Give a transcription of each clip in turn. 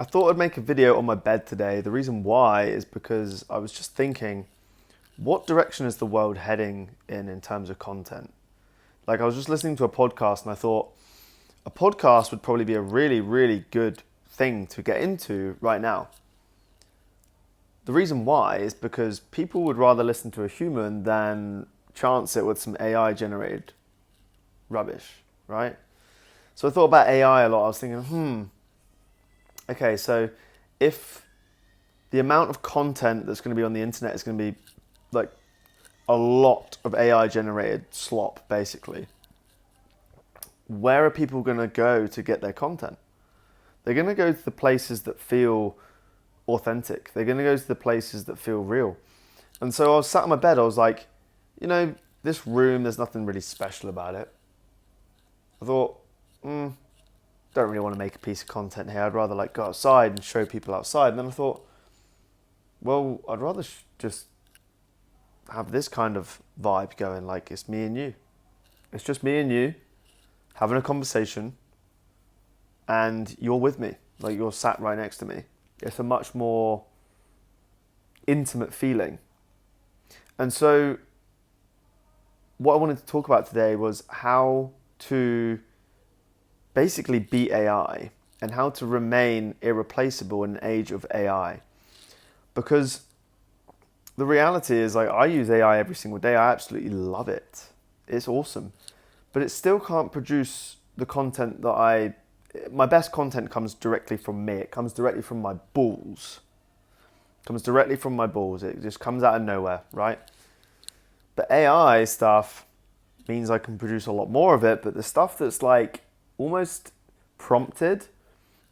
I thought I'd make a video on my bed today. The reason why is because I was just thinking, what direction is the world heading in terms of content? Like, I was just listening to a podcast and I thought a podcast would probably be a really, really good thing to get into right now. The reason why is because people would rather listen to a human than chance it with some AI generated rubbish, right? So I thought about AI a lot. I was thinking, okay, so if the amount of content that's going to be on the internet is going to be like a lot of AI generated slop, basically, where are people going to go to get their content? They're going to go to the places that feel authentic. They're going to go to the places that feel real. And so I was sat on my bed, I was like, this room, there's nothing really special about it. I thought, don't really want to make a piece of content here. I'd rather like go outside and show people outside. And then I thought, well, I'd rather just have this kind of vibe going, like it's me and you. It's just me and you having a conversation and you're with me, like you're sat right next to me. It's a much more intimate feeling. And so what I wanted to talk about today was how to basically beat AI and how to remain irreplaceable in an age of AI. Because the reality is, like, I use AI every single day. I absolutely love it. It's awesome. But it still can't produce the content that my best content comes directly from me. It comes directly from my balls. It comes directly from my balls. It just comes out of nowhere, right? But AI stuff means I can produce a lot more of it, but the stuff that's like almost prompted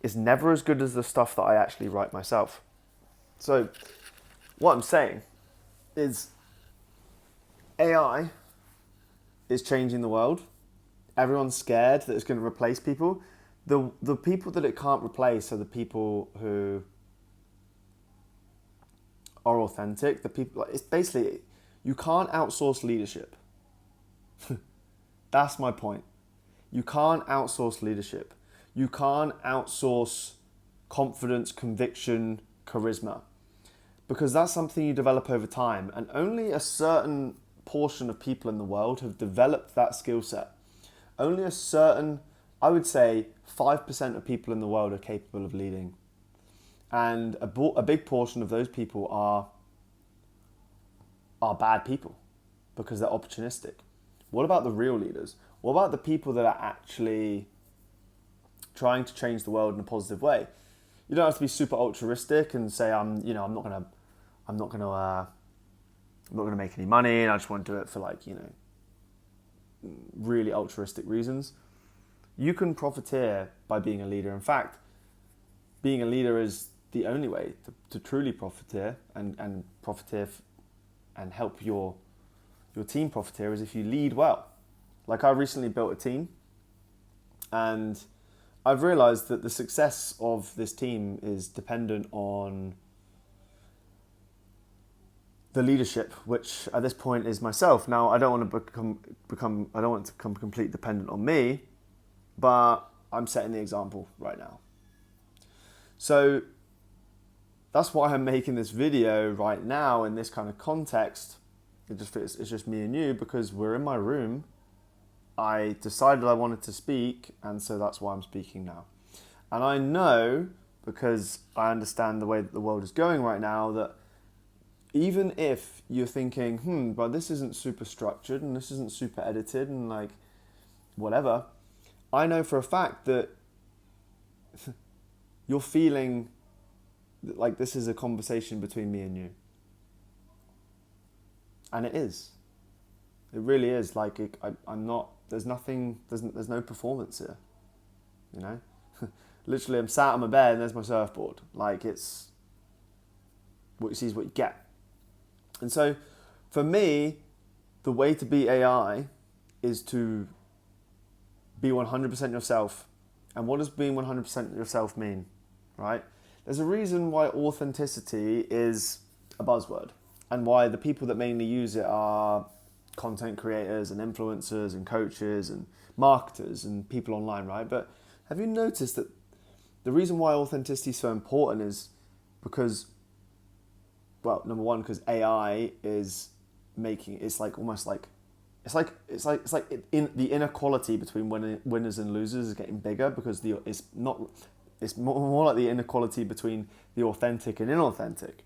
is never as good as the stuff that I actually write myself. So what I'm saying is AI is changing the world. Everyone's scared that it's going to replace people. The people that it can't replace are the people who are authentic. The people, it's basically, you can't outsource leadership. That's my point. You can't outsource leadership. You can't outsource confidence, conviction, charisma. Because that's something you develop over time. And only a certain portion of people in the world have developed that skill set. Only a certain, I would say 5% of people in the world are capable of leading. And a big portion of those people are bad people because they're opportunistic. What about the real leaders? What about the people that are actually trying to change the world in a positive way? You don't have to be super altruistic and say I'm not gonna make any money and I just want to do it for really altruistic reasons. You can profiteer by being a leader. In fact, being a leader is the only way to truly profiteer and profiteer and help your team profiteer is if you lead well. Like, I recently built a team and I've realized that the success of this team is dependent on the leadership, which at this point is myself. Now, I don't want to become completely dependent on me, but I'm setting the example right now. So that's why I'm making this video right now in this kind of context. It's just me and you because we're in my room. I decided I wanted to speak, and so that's why I'm speaking now. And I know, because I understand the way that the world is going right now, that even if you're thinking, but this isn't super structured and this isn't super edited and like whatever, I know for a fact that you're feeling like this is a conversation between me and you. And it is. It really is. Like, I'm not, there's no performance here, you know? Literally, I'm sat on my bed and there's my surfboard. Like, it's, what you see is what you get. And so, for me, the way to beat AI is to be 100% yourself. And what does being 100% yourself mean, right? There's a reason why authenticity is a buzzword and why the people that mainly use it are content creators and influencers and coaches and marketers and people online, right? But have you noticed that the reason why authenticity is so important is because, well, number one, because AI is making, it's like almost like, the inequality between winners and losers is getting bigger, because it's more like the inequality between the authentic and inauthentic.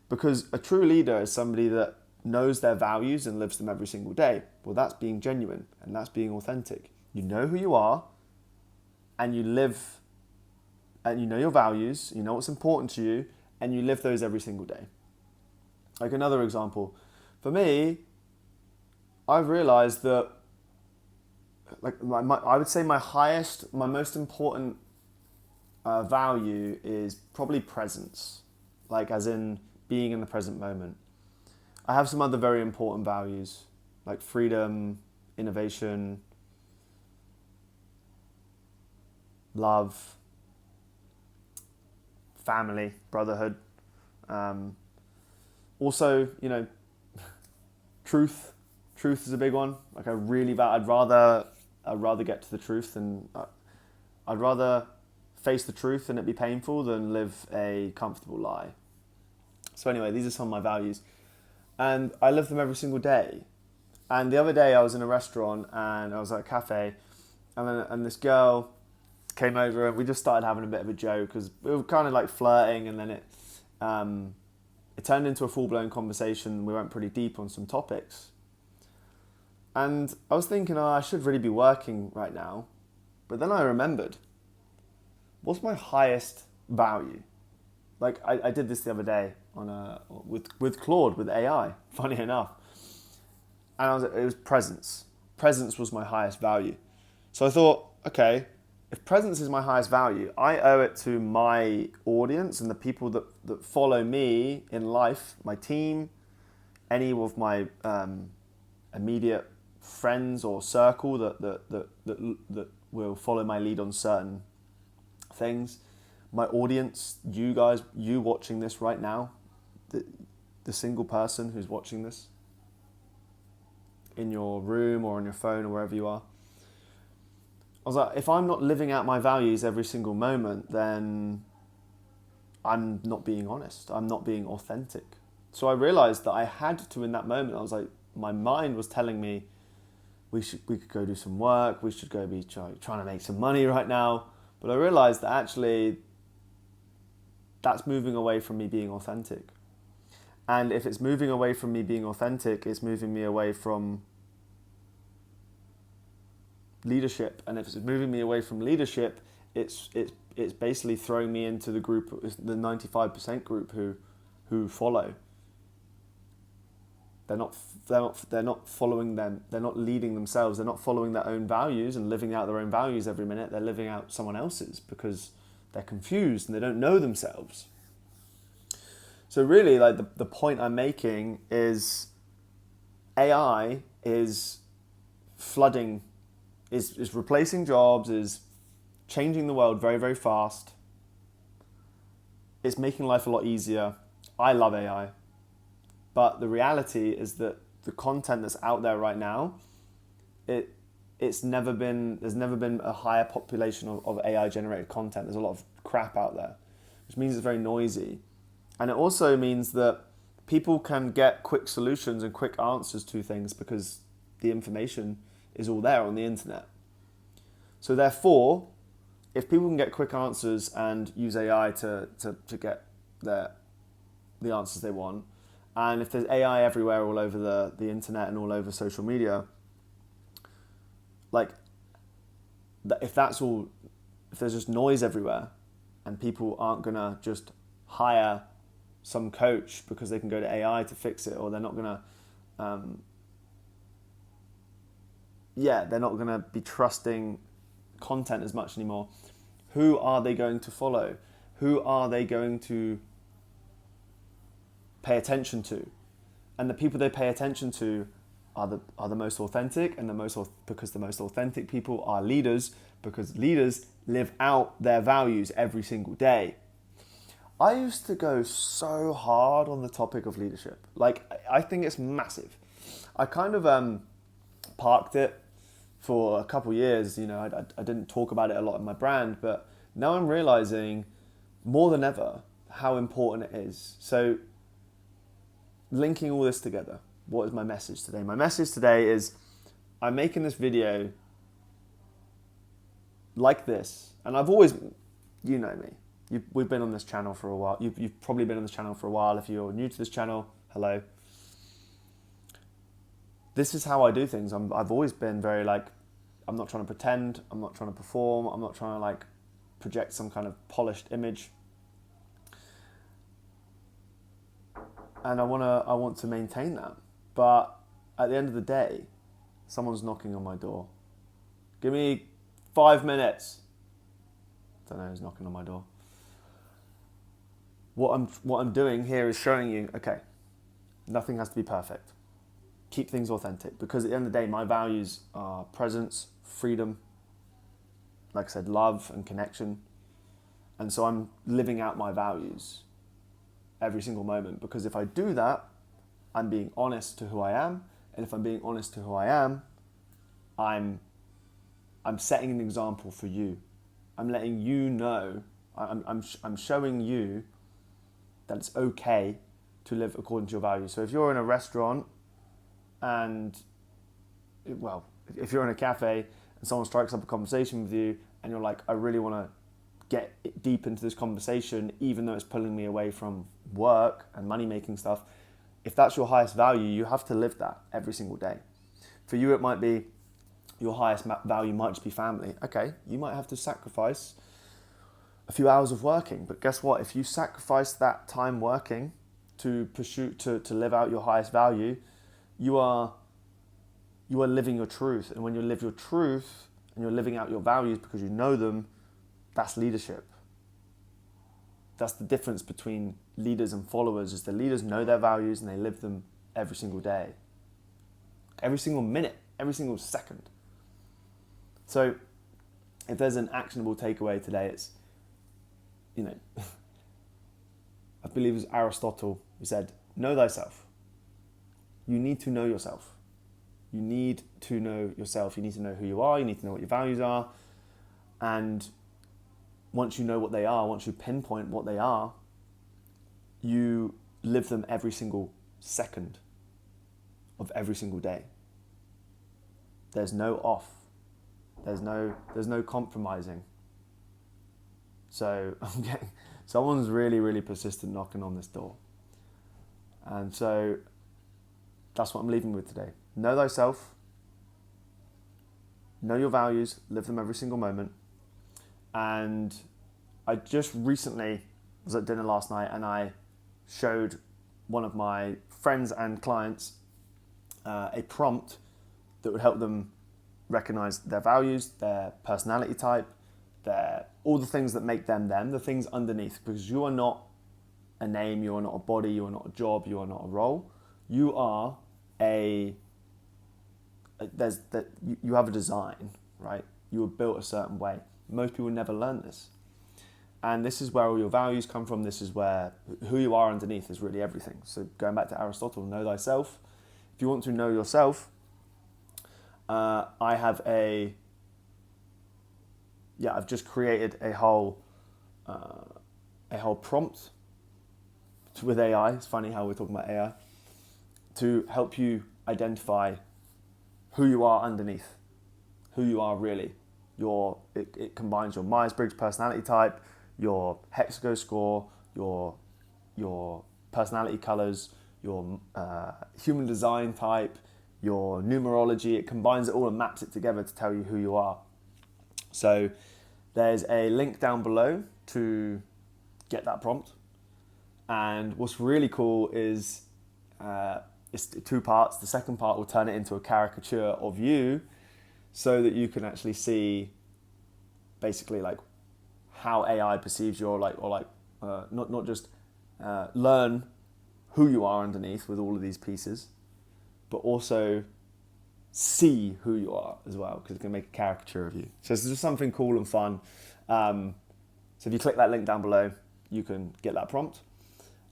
Because a true leader is somebody that knows their values and lives them every single day. Well, that's being genuine and that's being authentic. You know who you are, and you live, and you know your values, you know what's important to you, and you live those every single day. Like another example, for me, I've realized that, like I would say my most important value is probably presence, like as in being in the present moment. I have some other very important values, like freedom, innovation, love, family, brotherhood. Also, truth. Truth is a big one. Like I'd rather get to the truth, and I'd rather face the truth and it be painful than live a comfortable lie. So anyway, these are some of my values, and I live them every single day. And the other day I was in a restaurant and I was at a cafe, and this girl came over and we just started having a bit of a joke, because we were kind of like flirting, and then it turned into a full-blown conversation. We went pretty deep on some topics. And I was thinking, I should really be working right now. But then I remembered, what's my highest value? Like I did this the other day with Claude, with AI, funny enough. And it was presence. Presence was my highest value. So I thought, okay, if presence is my highest value, I owe it to my audience and the people that follow me in life, my team, any of my immediate friends or circle that will follow my lead on certain things. My audience, you guys, you watching this right now, the single person who's watching this in your room or on your phone or wherever you are. I was like, if I'm not living out my values every single moment, then I'm not being honest. I'm not being authentic. So I realized that I had to, in that moment, I was like, my mind was telling me we could go do some work, we should go be trying to make some money right now. But I realized that actually that's moving away from me being authentic. And if it's moving away from me being authentic, it's moving me away from leadership. And if it's moving me away from leadership, it's basically throwing me into the group, the 95% group who follow. They're not following them. They're not leading themselves. They're not following their own values and living out their own values every minute. They're living out someone else's because they're confused and they don't know themselves. So really, like the point I'm making is AI is flooding, is replacing jobs, is changing the world very, very fast. It's making life a lot easier. I love AI. But the reality is that the content that's out there right now, there's never been a higher population of AI generated content. There's a lot of crap out there, which means it's very noisy. And it also means that people can get quick solutions and quick answers to things because the information is all there on the internet. So therefore, if people can get quick answers and use AI to get the answers they want, and if there's AI everywhere all over the internet and all over social media, like if there's just noise everywhere and people aren't gonna just hire some coach because they can go to AI to fix it, or they're not gonna they're not gonna be trusting content as much anymore, who are they going to follow? Who are they going to pay attention to? And the people they pay attention to are the most authentic, and because the most authentic people are leaders, because leaders live out their values every single day. I used to go so hard on the topic of leadership. Like, I think it's massive. I kind of parked it for a couple years. I didn't talk about it a lot in my brand, but Now I'm realizing more than ever how important it is. So linking all this together, what is my message today? My message today is I'm making this video like this, and I've always, you know me, we've been on this channel for a while. You've probably been on this channel for a while. If you're new to this channel, hello. This is how I do things. I've always been very like, I'm not trying to pretend, I'm not trying to perform, I'm not trying to like project some kind of polished image. And I want to maintain that. But at the end of the day, someone's knocking on my door. Give me 5 minutes. Don't know who's knocking on my door. What I'm doing here is showing you, okay, nothing has to be perfect. Keep things authentic, because at the end of the day, my values are presence, freedom, like I said, love and connection. And so I'm living out my values every single moment, because if I do that, I'm being honest to who I am. And if I'm being honest to who I am, I'm setting an example for you. I'm letting you know, I'm showing you that it's okay to live according to your values. So if you're in a restaurant and, well, if you're in a cafe and someone strikes up a conversation with you and you're like, I really want to get deep into this conversation, even though it's pulling me away from work and money-making stuff, if that's your highest value, you have to live that every single day. For you, it might be, your highest value might just be family. Okay, you might have to sacrifice a few hours of working, but guess what? If you sacrifice that time working to pursue, to live out your highest value, you are living your truth. And when you live your truth and you're living out your values because you know them, that's leadership. That's the difference between leaders and followers, is the leaders know their values and they live them every single day, every single minute, every single second. So if there's an actionable takeaway today, it's, you know, I believe it was Aristotle who said, know thyself. You need to know yourself. You need to know yourself. You need to know who you are. You need to know what your values are. And once you know what they are, once you pinpoint what they are, you live them every single second of every single day. There's no off. There's no compromising. So I'm getting, someone's really, really persistent knocking on this door. And so that's what I'm leaving with today. Know thyself. Know your values. Live them every single moment. And I just recently was at dinner last night and I showed one of my friends and clients a prompt that would help them recognize their values, their personality type, all the things that make them them, the things underneath, because you are not a name, you are not a body, you are not a job, you are not a role. You are you have a design, right? You were built a certain way. Most people never learn this. And this is where all your values come from. This is where who you are underneath is really everything. So going back to Aristotle, know thyself. If you want to know yourself, I've just created a whole prompt with AI. It's funny how we're talking about AI, to help you identify who you are underneath, who you are really. It combines your Myers-Briggs personality type, your Hexago score, your personality colors, your human design type, your numerology. It combines it all and maps it together to tell you who you are. So there's a link down below to get that prompt. And what's really cool is it's 2 parts. The second part will turn it into a caricature of you, so that you can actually see basically like how AI perceives you, not just learn who you are underneath with all of these pieces, but also see who you are as well, because it can make a caricature of you. So it's just something cool and fun. So if you click that link down below, you can get that prompt.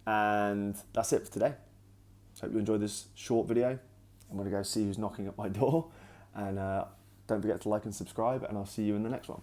And that's it for today. So hope you enjoyed this short video. I'm going to go see who's knocking at my door. And don't forget to like and subscribe, and I'll see you in the next one.